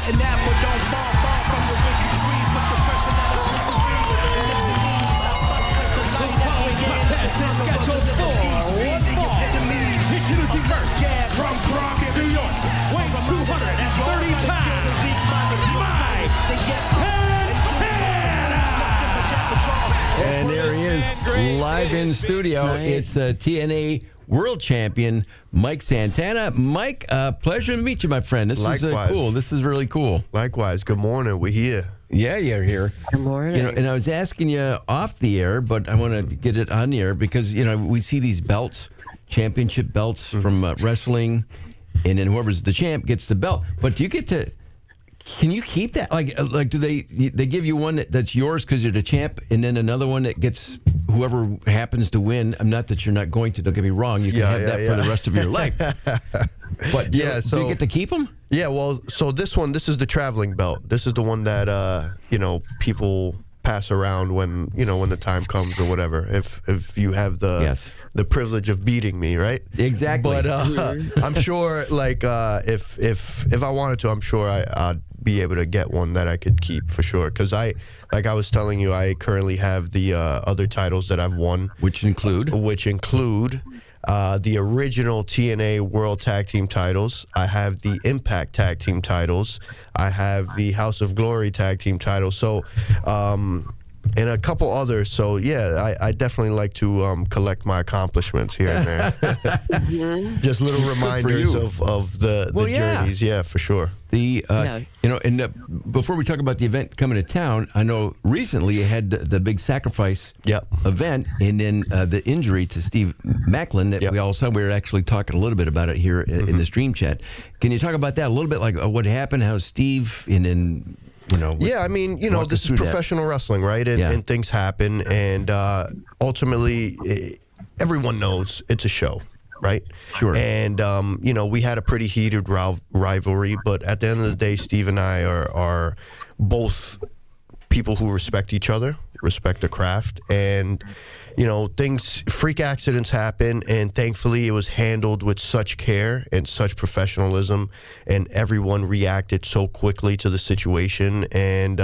An apple don't fall far from the wicked tree. Put the pressure on his misery. Lips and knees. The following contest is scheduled for one fall. Introducing first, from Bronx, New York, weighing 230 pounds, Mike Santana. And there he is, live in studio. Nice. It's TNA World Champion Mike Santana. Mike, pleasure to meet you, my friend. This is cool. This is really cool. Likewise. Good morning. We're here. Yeah, you're here. Good morning. And I was asking you off the air, but I want to get it on the air because we see these belts, championship belts from wrestling, and then whoever's the champ gets the belt. But do you get to? Can you keep that? Like do they give you one that's yours because you're the champ, and then another one that gets whoever happens to win? I'm not that you're not going to. Don't get me wrong. You can have that for the rest of your life. But do you get to keep them? Yeah. Well, so this is the traveling belt. This is the one that people pass around when the time comes or whatever. If you have the privilege of beating me, right? Exactly. But I'm sure, if I wanted to, I'm sure I'd be able to get one that I could keep for sure. Because I was telling you, I currently have the other titles that I've won, which include the original TNA World Tag Team titles. I have the Impact Tag Team titles. I have the House of Glory Tag Team titles. So, and a couple others. So, yeah, I definitely like to collect my accomplishments here and there. Just little reminders of the journeys. Yeah, for sure. Before we talk about the event coming to town, I know recently you had the big sacrifice event, and then the injury to Steve Macklin that we all saw. We were actually talking a little bit about it here in the stream chat. Can you talk about that a little bit, like what happened, how Steve, and then this is professional wrestling, right? And things happen, and ultimately, everyone knows it's a show. Right? Sure. And, we had a pretty heated rivalry, but at the end of the day, Steve and I are both people who respect each other, respect the craft, and, freak accidents happen, and thankfully it was handled with such care and such professionalism, and everyone reacted so quickly to the situation, and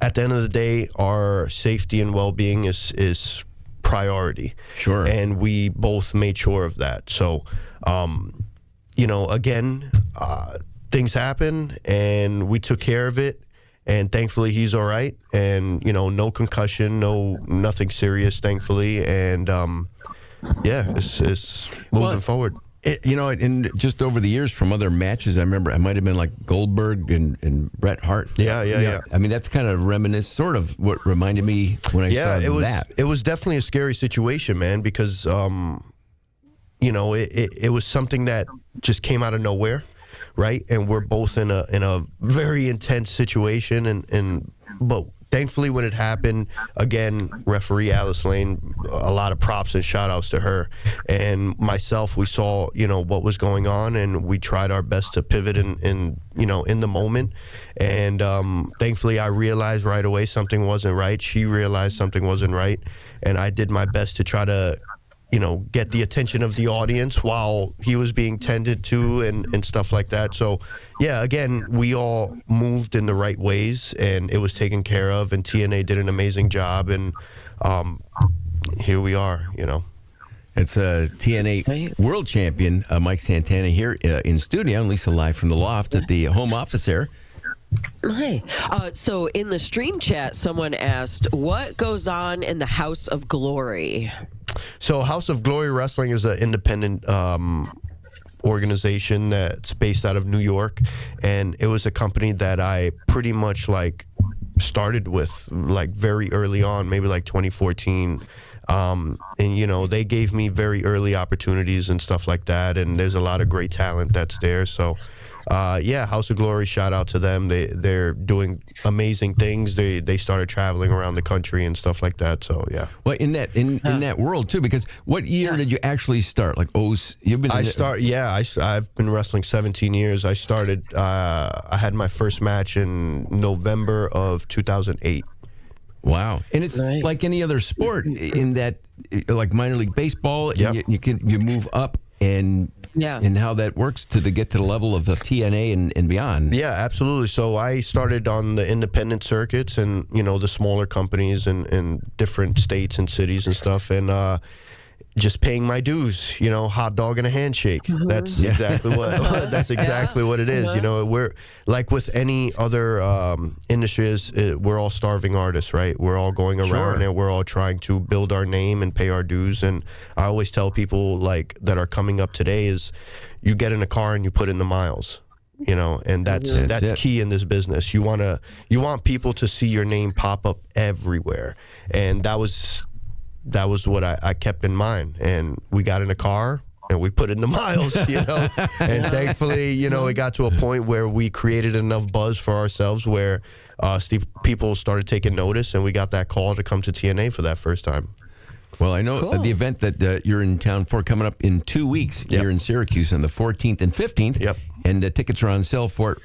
at the end of the day, our safety and well-being is priority. Sure. And we both made sure of that. So, things happen and we took care of it, and thankfully he's all right, and no concussion, nothing serious, thankfully, and it's moving forward. And just over the years from other matches, I remember I might have been like Goldberg and Bret Hart. Yeah. I mean, that's kind of reminiscent, sort of what reminded me when I saw that. It was definitely a scary situation, man, because it was something that just came out of nowhere, right? And we're both in a very intense situation, but thankfully, when it happened, again, referee Alice Lane, a lot of props and shout-outs to her. And myself, we saw, what was going on, and we tried our best to pivot in the moment. And thankfully, I realized right away something wasn't right. She realized something wasn't right. And I did my best to try to, get the attention of the audience while he was being tended to and stuff like that. So, yeah, again, we all moved in the right ways, and it was taken care of, and TNA did an amazing job, and here we are, It's a TNA World Champion, Mike Santana, here in studio, and Lisa live from the loft at the home office there. Hi. So in the stream chat, someone asked, what goes on in the House of Glory? So House of Glory Wrestling is an independent organization that's based out of New York, and it was a company that I pretty much started with very early on, maybe 2014. And they gave me very early opportunities and stuff like that, and there's a lot of great talent that's there. So House of Glory, shout out to them. They're doing amazing things. They started traveling around the country and stuff like that. So yeah. Well, in that world too, because what year did you actually start? You've been. I've been wrestling 17 years. I started. I had my first match in November of 2008. Wow. And it's like any other sport in that, like minor league baseball, and you move up and and how that works to get to the level of TNA and beyond. Yeah, absolutely. So I started on the independent circuits and, the smaller companies in different states and cities and stuff. And just paying my dues, hot dog and a handshake. That's exactly what what it is. We're like with any other industries, we're all starving artists, right? We're all going around and we're all trying to build our name and pay our dues. And I always tell people like that are coming up today is you get in a car and you put in the miles. And that's key in this business. You want people to see your name pop up everywhere. And that was what I kept in mind. And we got in a car and we put in the miles, and thankfully, it got to a point where we created enough buzz for ourselves where people started taking notice, and we got that call to come to TNA for that first time. Well, I know the event that you're in town for coming up in 2 weeks here in Syracuse on the 14th and 15th. Yep. And the tickets are on sale for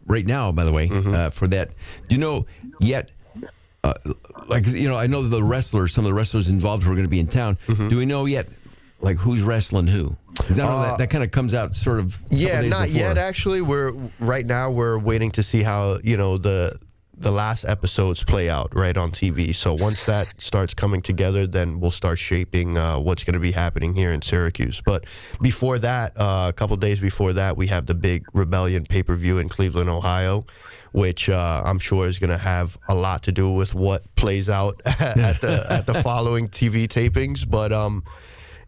right now, by the way, for that. Do you know yet? I know some of the wrestlers involved who are going to be in town. Do we know yet, like, who's wrestling who? Because that kind of comes out sort of. Yeah, not yet. Actually, we're waiting to see how the last episodes play out right on TV. So once that starts coming together, then we'll start shaping what's going to be happening here in Syracuse. But before that, a couple days before that, we have the big Rebellion pay-per-view in Cleveland, Ohio, which I'm sure is going to have a lot to do with what plays out at the following TV tapings. But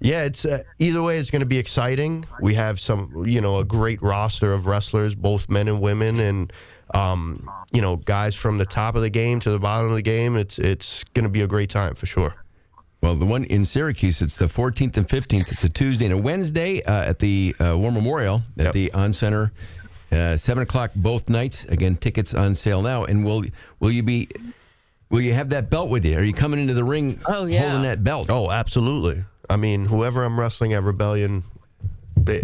it's either way, it's going to be exciting. We have a great roster of wrestlers, both men and women, and guys from the top of the game to the bottom of the game. It's going to be a great time for sure. Well, the one in Syracuse, it's the 14th and 15th. It's a Tuesday and a Wednesday at the War Memorial at the On Center. 7 o'clock both nights. Again, tickets on sale now. And will you have that belt with you? Are you coming into the ring holding that belt? Oh, absolutely. I mean, whoever I'm wrestling at Rebellion, they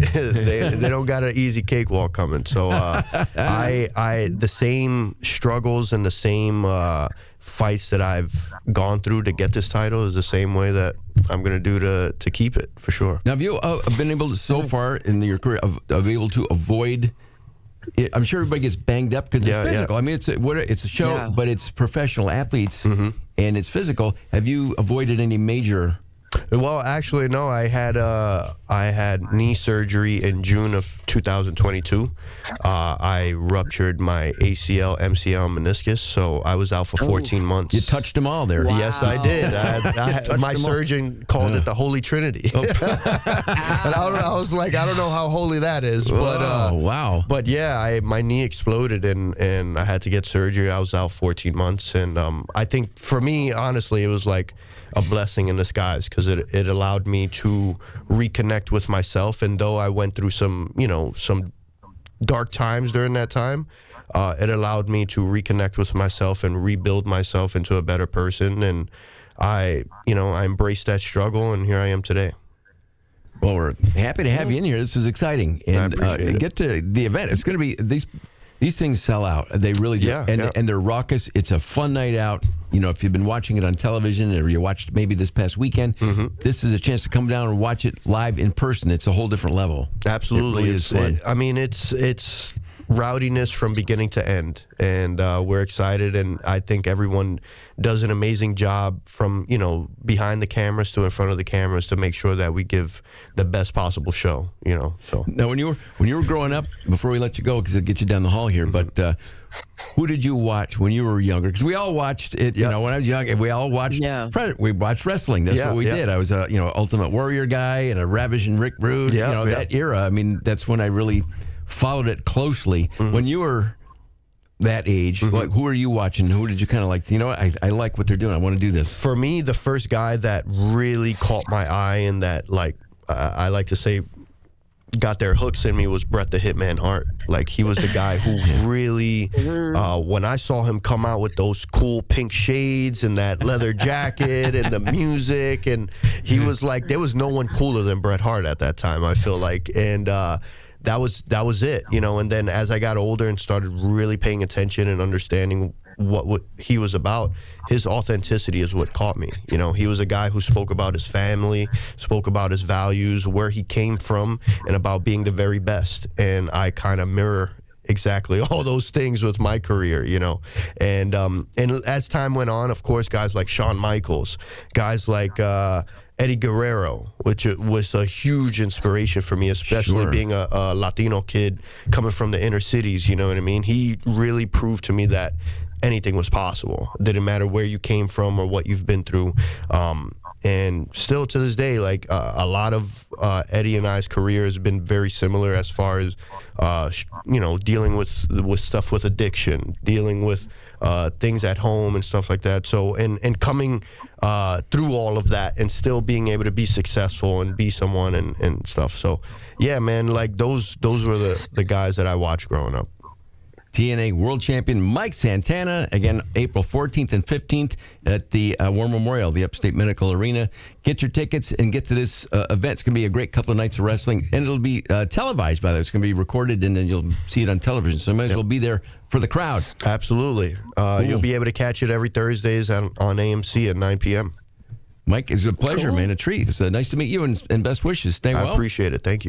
don't got an easy cakewalk coming. So the same struggles and the same fights that I've gone through to get this title is the same way that I'm going to do to keep it, for sure. Now, have you been able to, so far in your career, able to avoid? I'm sure everybody gets banged up because it's physical. I mean, it's a show, but it's professional athletes and it's physical. Have you avoided any major? Well, actually, no. I had knee surgery in June of 2022. I ruptured my ACL, MCL, meniscus, so I was out for 14 months. You touched them all there. Wow. Yes, I did. My surgeon called it the Holy Trinity. And I was like, I don't know how holy that is, but wow. But yeah, my knee exploded and I had to get surgery. I was out 14 months, and I think for me, honestly, it was like a blessing in disguise because it allowed me to reconnect with myself. And though I went through some dark times during that time, it allowed me to reconnect with myself and rebuild myself into a better person. And I embraced that struggle, and here I am today. Well, we're happy to have you in here. This is exciting. And get to the event. It's going to be these things sell out. They really do. And they're raucous. It's a fun night out. If you've been watching it on television or you watched maybe this past weekend, this is a chance to come down and watch it live in person. It's a whole different level. Absolutely. It really is fun. It's rowdiness from beginning to end, and we're excited, and I think everyone does an amazing job from behind the cameras to in front of the cameras to make sure that we give the best possible show. So now, when you were growing up, before we let you go, because it'll get you down the hall here, but who did you watch when you were younger? Because we all watched it. When I was young, we all watched. We watched wrestling. That's what we did. I was a Ultimate Warrior guy and a Ravishing Rick Rude. That era. I mean, that's when I really followed it closely. When you were that age, like, who are you watching? Who did you kind of like? I like what they're doing. I want to do this. For me, the first guy that really caught my eye and that, I like to say, got their hooks in me was Bret the Hitman Hart. Like, he was the guy who really, when I saw him come out with those cool pink shades and that leather jacket and the music, and he was like, there was no one cooler than Bret Hart at that time, I feel like. And that was it, you know. And then as I got older and started really paying attention and understanding what he was about, his authenticity is what caught me. You know, he was a guy who spoke about his family, spoke about his values, where he came from, and about being the very best. And I kind of mirror exactly all those things with my career, you know. And as time went on, of course, guys like Shawn Michaels, guys like Eddie Guerrero, which was a huge inspiration for me, especially Sure. being a Latino kid coming from the inner cities, you know what I mean? He really proved to me that anything was possible. Didn't matter where you came from or what you've been through. And still to this day, like a lot of Eddie and I's career has been very similar as far as, you know, dealing with stuff with addiction, dealing with things at home and stuff like that. So, and coming through all of that and still being able to be successful and be someone and stuff. So, yeah, man, like those were the guys that I watched growing up. TNA World Champion Mike Santana, again, April 14th and 15th at the War Memorial, the Upstate Medical Arena. Get your tickets and get to this event. It's going to be a great couple of nights of wrestling, and it'll be televised, by the way. It's going to be recorded, and then you'll see it on television. So you might as well be there for the crowd. Absolutely. You'll be able to catch it every Thursdays on AMC at 9 p.m. Mike, it's a pleasure, man, a treat. It's nice to meet you, and best wishes. Stay well. I appreciate it. Thank you.